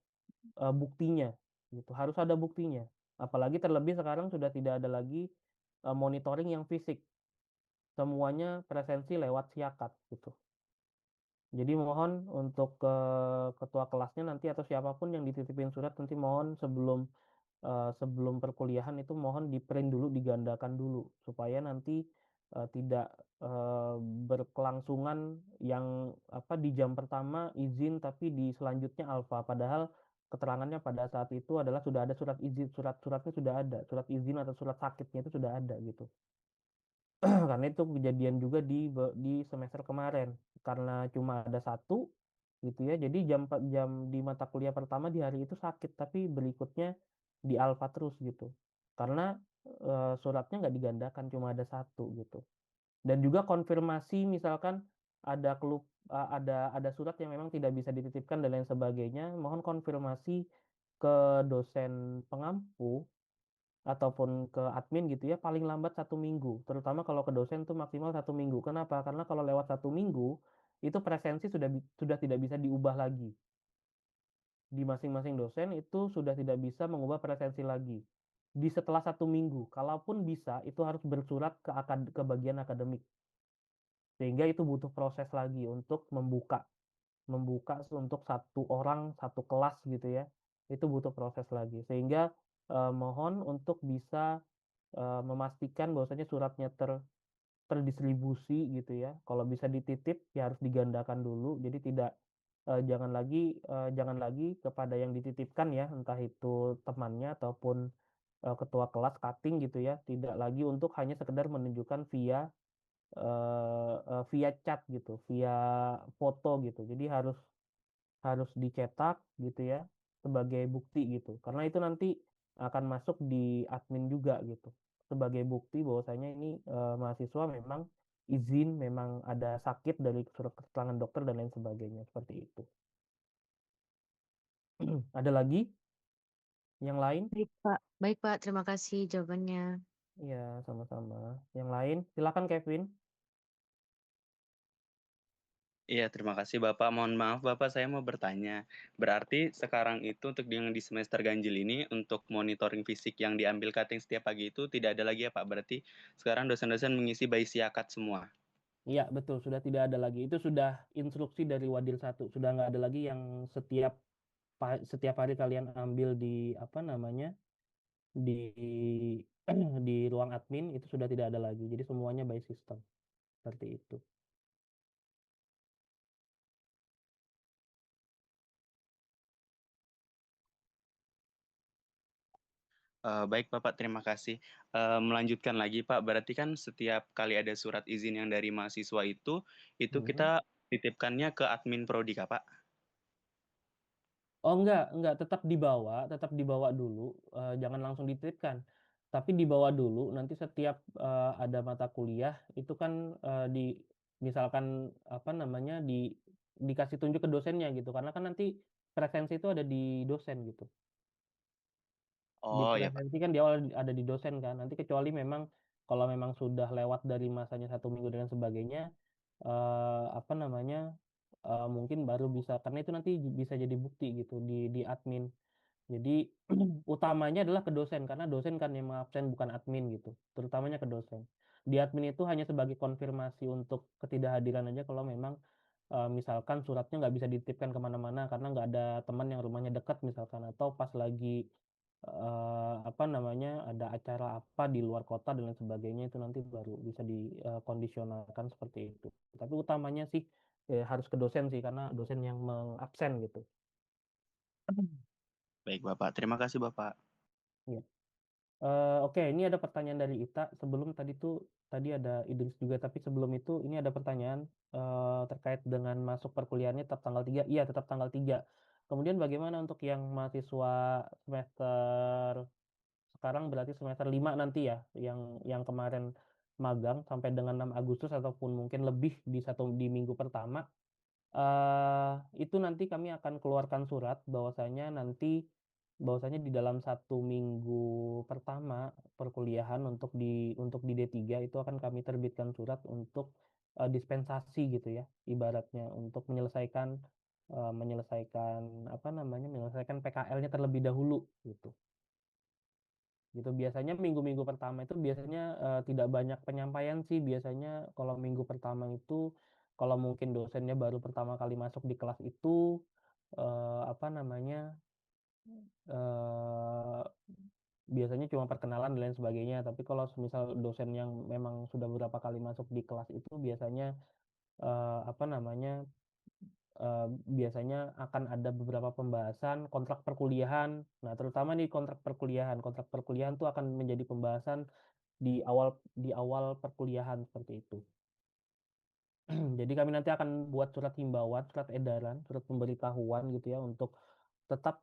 buktinya gitu. Harus ada buktinya. Apalagi terlebih sekarang sudah tidak ada lagi monitoring yang fisik. Semuanya presensi lewat siakat gitu. Jadi mohon untuk ketua kelasnya nanti atau siapapun yang dititipin surat nanti mohon sebelum perkuliahan itu mohon di-print dulu, digandakan dulu supaya nanti tidak berkelangsungan yang apa di jam pertama izin tapi di selanjutnya alfa padahal keterangannya pada saat itu adalah sudah ada surat izin, suratnya sudah ada, surat izin atau surat sakitnya itu sudah ada gitu. Karena itu kejadian juga di semester kemarin karena cuma ada satu gitu ya. Jadi jam di mata kuliah pertama di hari itu sakit tapi berikutnya di alfa terus gitu. Karena suratnya nggak digandakan cuma ada satu gitu. Dan juga konfirmasi misalkan ada surat yang memang tidak bisa dititipkan dan lain sebagainya, mohon konfirmasi ke dosen pengampu ataupun ke admin gitu ya paling lambat 1 minggu, terutama kalau ke dosen tuh maksimal 1 minggu. Kenapa? Karena kalau lewat 1 minggu itu presensi sudah tidak bisa diubah lagi. Di masing-masing dosen itu sudah tidak bisa mengubah presensi lagi. Di setelah 1 minggu, kalaupun bisa itu harus bersurat ke bagian akademik. Sehingga itu butuh proses lagi untuk membuka untuk satu orang satu kelas gitu ya. Itu butuh proses lagi. Sehingga mohon untuk bisa memastikan bahwasanya suratnya terdistribusi gitu ya. Kalau bisa dititip ya harus digandakan dulu. Jadi jangan lagi kepada yang dititipkan ya, entah itu temannya ataupun ketua kelas cutting gitu ya. Tidak lagi untuk hanya sekedar menunjukkan via chat gitu, via foto gitu. Jadi harus harus dicetak gitu ya sebagai bukti gitu. Karena itu nanti akan masuk di admin juga gitu. Sebagai bukti bahwasanya ini mahasiswa memang izin, memang ada sakit dari surat keterangan dokter dan lain sebagainya seperti itu. Ada lagi yang lain? Baik Pak, terima kasih jawabannya. Iya, sama-sama. Yang lain, silakan Kevin. Iya, terima kasih Bapak. Mohon maaf Bapak, saya mau bertanya. Berarti sekarang itu untuk yang di semester ganjil ini, untuk monitoring fisik yang diambil cutting setiap pagi itu tidak ada lagi ya Pak? Berarti sekarang dosen-dosen mengisi by siakat semua? Iya, betul, sudah tidak ada lagi. Itu sudah instruksi dari Wadil 1, sudah nggak ada lagi yang setiap hari kalian ambil di apa namanya? Di di ruang admin itu sudah tidak ada lagi. Jadi semuanya by system. Seperti itu. Baik Bapak, terima kasih. Melanjutkan lagi Pak, berarti kan setiap kali ada surat izin yang dari mahasiswa itu Mhm. kita titipkannya ke admin prodi Kak, Pak? Oh enggak, tetap dibawa dulu, jangan langsung dititipkan. Tapi dibawa dulu, nanti setiap ada mata kuliah itu kan misalkan apa namanya dikasih tunjuk ke dosennya gitu, karena kan nanti presensi itu ada di dosen gitu. Di Oh ya Pak. presensi kan di awal ada di dosen kan. Nanti kecuali memang kalau memang sudah lewat dari masanya 1 minggu dan sebagainya, apa namanya mungkin baru bisa, karena itu nanti bisa jadi bukti gitu di admin. Jadi utamanya adalah ke dosen karena dosen kan yang mengabsen bukan admin gitu, terutamanya ke dosen. Di admin itu hanya sebagai konfirmasi untuk ketidakhadiran aja kalau memang misalkan suratnya nggak bisa dititipkan kemana-mana karena nggak ada teman yang rumahnya dekat misalkan, atau pas lagi apa namanya ada acara apa di luar kota dan lain sebagainya, itu nanti baru bisa dikondisionalkan seperti itu. Tapi utamanya sih harus ke dosen sih karena dosen yang mengabsen gitu. Baik Bapak, terima kasih Bapak. Iya. Oke, ini ada pertanyaan dari Ita. Tadi ada Idris juga, tapi sebelum itu ini ada pertanyaan terkait dengan masuk perkuliahannya tetap tanggal 3. Iya, tetap tanggal 3. Kemudian bagaimana untuk yang mahasiswa semester sekarang, berarti semester 5 nanti ya, yang kemarin magang sampai dengan 6 Agustus ataupun mungkin lebih di minggu pertama, itu nanti kami akan keluarkan surat bahwasanya di dalam 1 minggu pertama perkuliahan untuk di D3 itu akan kami terbitkan surat untuk dispensasi gitu ya, ibaratnya untuk menyelesaikan PKL-nya terlebih dahulu gitu. Gitu biasanya minggu-minggu pertama itu biasanya tidak banyak penyampaian sih, biasanya kalau minggu pertama itu kalau mungkin dosennya baru pertama kali masuk di kelas itu apa namanya eh, biasanya cuma perkenalan dan lain sebagainya. Tapi kalau misal dosen yang memang sudah beberapa kali masuk di kelas itu biasanya apa namanya biasanya akan ada beberapa pembahasan kontrak perkuliahan. Nah, terutama di kontrak perkuliahan tuh akan menjadi pembahasan di awal perkuliahan seperti itu. Jadi kami nanti akan buat surat himbauan, surat edaran, surat pemberitahuan gitu ya untuk tetap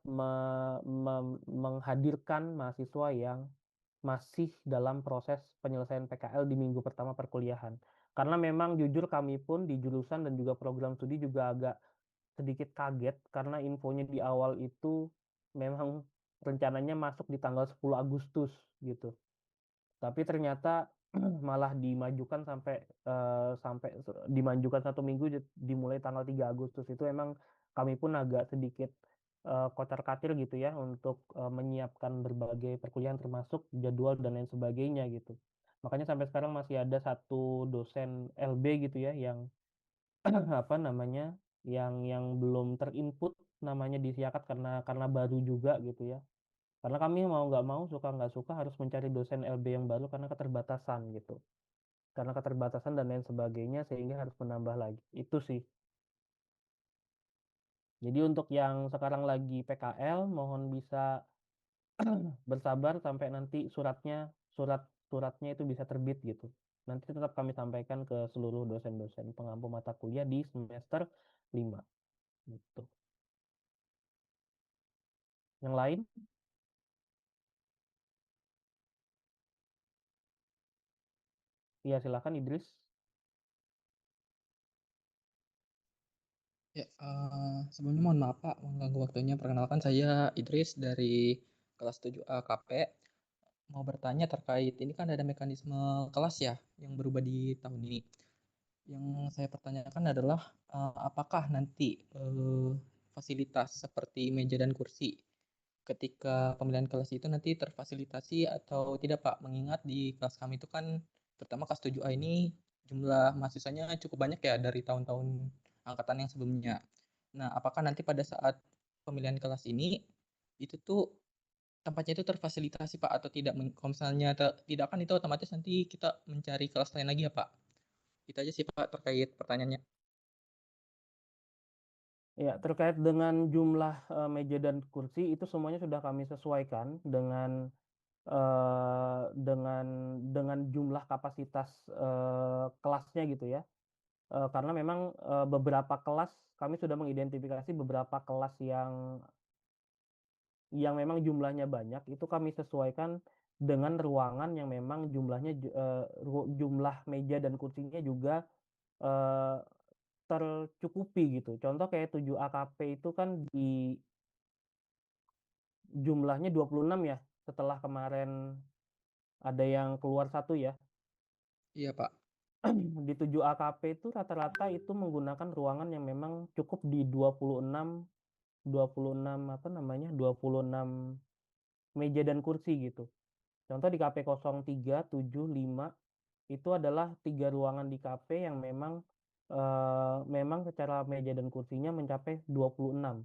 menghadirkan mahasiswa yang masih dalam proses penyelesaian PKL di minggu pertama perkuliahan. Karena memang jujur kami pun di jurusan dan juga program studi juga agak sedikit kaget karena infonya di awal itu memang rencananya masuk di tanggal 10 Agustus gitu. Tapi ternyata malah dimajukan sampai dimajukan 1 minggu, dimulai tanggal 3 Agustus. Itu emang kami pun agak sedikit kocar-kacir gitu ya untuk menyiapkan berbagai perkuliahan termasuk jadwal dan lain sebagainya gitu. Makanya sampai sekarang masih ada satu dosen LB gitu ya yang apa namanya yang belum terinput namanya di Siakat karena baru juga gitu ya. Karena kami mau nggak mau, suka nggak suka harus mencari dosen LB yang baru karena keterbatasan gitu. Karena keterbatasan dan lain sebagainya sehingga harus menambah lagi. Itu sih. Jadi untuk yang sekarang lagi PKL mohon bisa bersabar sampai nanti suratnya itu bisa terbit gitu. Nanti tetap kami sampaikan ke seluruh dosen-dosen pengampu mata kuliah di semester 5 gitu. Yang lain? Iya, silakan Idris. Ya, sebelumnya mohon maaf Pak, mengganggu waktunya. Perkenalkan saya Idris dari kelas 7A KP. Mau bertanya terkait ini kan ada mekanisme kelas ya yang berubah di tahun ini. Yang saya pertanyakan adalah apakah nanti fasilitas seperti meja dan kursi ketika pemilihan kelas itu nanti terfasilitasi atau tidak Pak? Mengingat di kelas kami itu kan terutama kelas 7A ini jumlah mahasiswanya cukup banyak ya dari tahun-tahun angkatan yang sebelumnya. Nah, apakah nanti pada saat pemilihan kelas ini itu tuh tempatnya itu terfasilitasi Pak atau tidak? Kalau misalnya tidak kan itu otomatis nanti kita mencari kelas lain lagi ya Pak. Itu aja sih Pak terkait pertanyaannya. Ya, terkait dengan jumlah meja dan kursi itu semuanya sudah kami sesuaikan dengan jumlah kapasitas kelasnya gitu ya. Karena memang beberapa kelas kami sudah mengidentifikasi beberapa kelas yang memang jumlahnya banyak itu kami sesuaikan dengan ruangan yang memang jumlah meja dan kursinya juga eh, tercukupi gitu. Contoh kayak 7 AKP itu kan di jumlahnya 26 ya. Setelah kemarin ada yang keluar satu ya. Iya Pak. Di 7 AKP itu rata-rata itu menggunakan ruangan yang memang cukup di 26 apa namanya? 26 meja dan kursi gitu. Contoh di KP 03, 7, 5 itu adalah 3 ruangan di KP yang memang secara meja dan kursinya mencapai 26.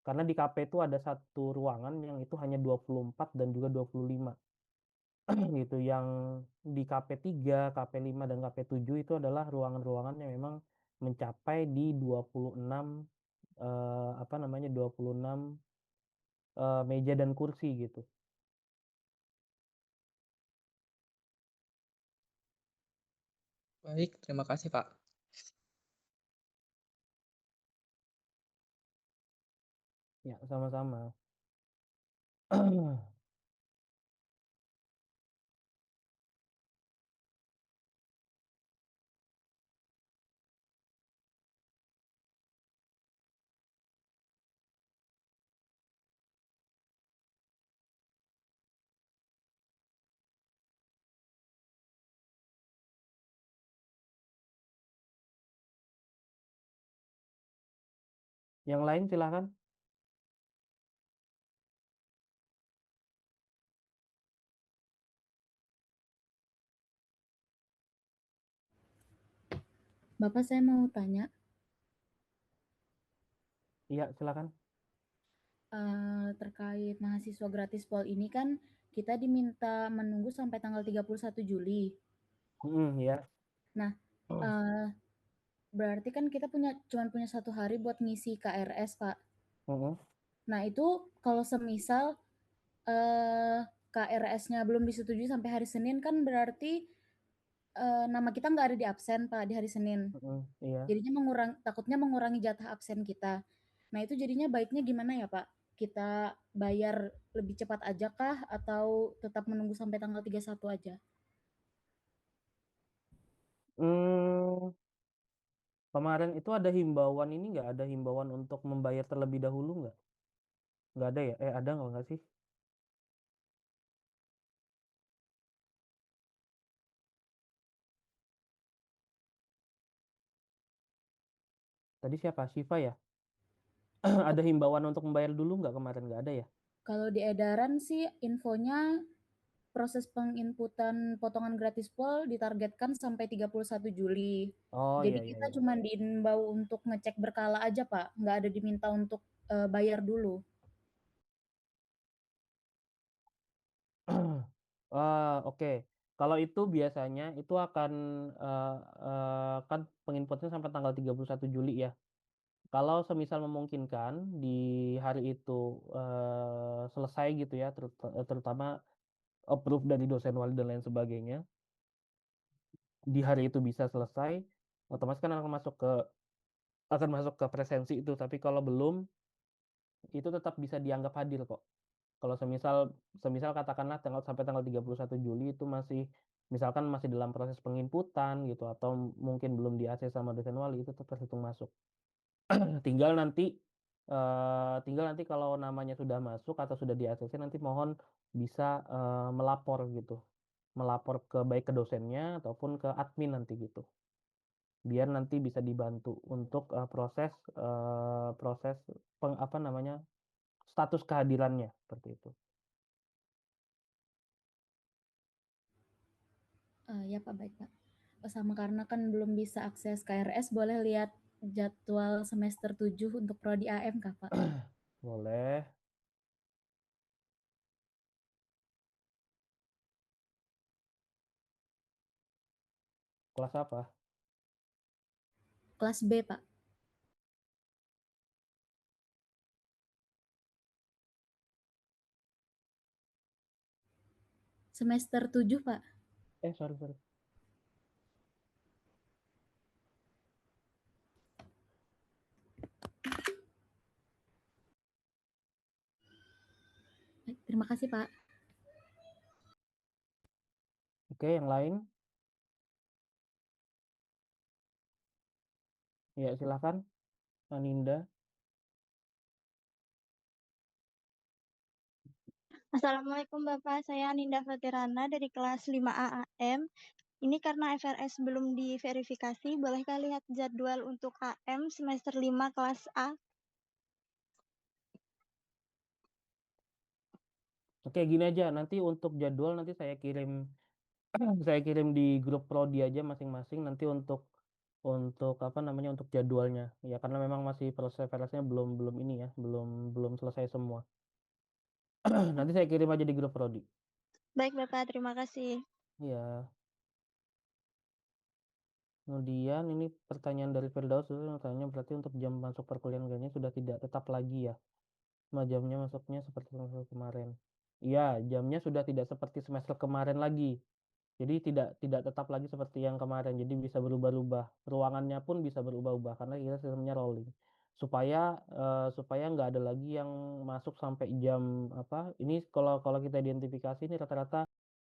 Karena di KP itu ada satu ruangan yang itu hanya 24 dan juga 25 gitu. Yang di KP 3, KP 5 dan KP 7 itu adalah ruangan-ruangan yang memang mencapai di 26 apa namanya 26 meja dan kursi gitu. Baik, terima kasih Pak. Ya, sama-sama. Yang lain silahkan. Bapak, saya mau tanya, Iya, silakan. terkait mahasiswa gratis Pol ini kan kita diminta menunggu sampai tanggal 31 Juli. Ya. Nah, berarti kan kita cuma punya 1 hari buat ngisi KRS, Pak. Nah, itu kalau semisal KRS-nya belum disetujui sampai hari Senin kan berarti nama kita nggak ada di absen Pak di hari Senin. Iya. Jadinya takutnya mengurangi jatah absen kita. Nah, itu jadinya baiknya gimana ya Pak? Kita bayar lebih cepat aja kah atau tetap menunggu sampai tanggal 31 aja? Kemarin itu ada himbauan ini nggak? Ada himbauan untuk membayar terlebih dahulu nggak? Nggak ada ya? Ada nggak sih? Tadi siapa? Siva ya? Ada himbauan untuk membayar dulu nggak kemarin? Nggak ada ya? Kalau di edaran sih infonya proses penginputan potongan gratis Pol ditargetkan sampai 31 Juli. Oh Jadi iya kita iya. cuma diimbau untuk ngecek berkala aja Pak, nggak ada diminta untuk bayar dulu. Oke. Kalau itu biasanya itu akan kan penginputnya sampai tanggal 31 Juli ya. Kalau semisal memungkinkan di hari itu selesai gitu ya, terutama approve dari dosen wali dan lain sebagainya, di hari itu bisa selesai, otomatis kan akan masuk ke presensi itu. Tapi kalau belum, itu tetap bisa dianggap hadir kok. Kalau semisal semisal katakanlah sampai tanggal 31 Juli itu misalkan masih dalam proses penginputan gitu atau mungkin belum di AC sama dosen wali itu tetap terhitung masuk. Tinggal nanti kalau namanya sudah masuk atau sudah di ACC nanti mohon bisa melapor gitu. Melapor baik ke dosennya ataupun ke admin nanti gitu. Biar nanti bisa dibantu untuk proses apa namanya status kehadirannya seperti itu. Ya Pak, baik Pak. sama karena kan belum bisa akses KRS, boleh lihat jadwal semester 7 untuk prodi AM, Kak, Pak? Boleh. Kelas apa? Kelas B, Pak. Semester 7, Pak. Sorry. Baik, terima kasih, Pak. Oke, yang lain? Ya, silakan, Aninda. Assalamualaikum Bapak, saya Aninda Fatirana dari kelas 5A AM. Ini karena FRS belum diverifikasi, bolehkah lihat jadwal untuk AM semester 5 kelas A? Oke, gini aja, nanti untuk jadwal nanti saya kirim saya kirim di grup prodi aja masing-masing nanti untuk apa namanya untuk jadwalnya ya karena memang masih proses verifikasinya belum ini ya belum selesai semua. Nanti saya kirim aja di grup prodi. Baik Bapak, terima kasih. Ya. Kemudian ini pertanyaan dari Firdaus itu tanya berarti untuk jam masuk perkuliahan ganya sudah tidak tetap lagi ya. Jamnya masuknya seperti semester kemarin. Iya, jamnya sudah tidak seperti semester kemarin lagi. Jadi tidak tetap lagi seperti yang kemarin. Jadi bisa berubah-ubah. Ruangannya pun bisa berubah-ubah karena kita sistemnya rolling. Supaya nggak ada lagi yang masuk sampai jam apa? Ini kalau kita identifikasi ini rata-rata